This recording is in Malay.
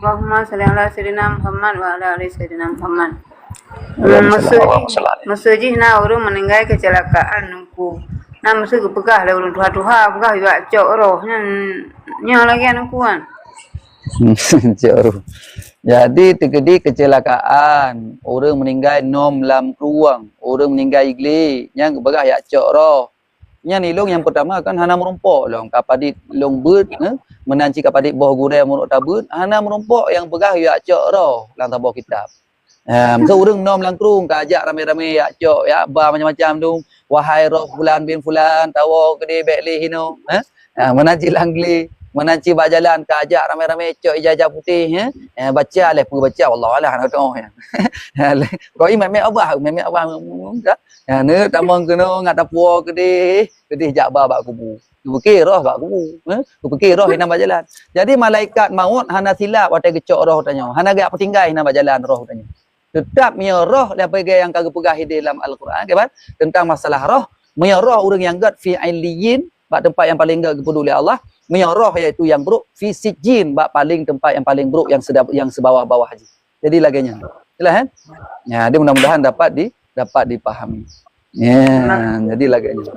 Allahumma salli ala sayyidina Muhammad wa ala ali sayyidina Muhammad. Masa jihna orang meninggal kecelakaan nungku. Nama masa kepegah lah orang tuha-tuha pegah juga cok roh nya lagi anakku kan. Jauh. Jadi terjadi kecelakaan, orang meninggal nom lam ruang, orang meninggal igli, yang kepegah ya cok roh. Yang ni long yang pertama kan hana merompok long kapadit long bird menanci kapadit boh gurai munuk tabut hana merompok yang pegah ya cok roh lang tabah kitab. So orang nom lang krung kajak ramai-ramai ya cok ya ba macam-macam tu wahai roh fulan bin fulan tawa gede bekli hino menanci langli menanci bajalan kajak ramai-ramai cok ijazah putih baca leh pergi baca wallah alah nak tahu ya kau imam abah ne tamang kena ngat tapua gede jak ba bak kubu fikir roh bak kubu fikir roh hina bajalan jadi malaikat maut hana silap watai gecok roh tanya hana gak petinggai hina bajalan roh tanya tetap punya roh daripada yang kagak pegah dalam Al-Quran kan tentang masalah roh punya roh orang yang gad fi ailiyin bak tempat yang paling gak peduli Allah punya roh iaitu yang buruk fi sijin bak paling tempat yang paling buruk yang sebawah-bawah haji jadi laginya jelas kan ya dia mudah-mudahan dapat dipahami ya jadi laginya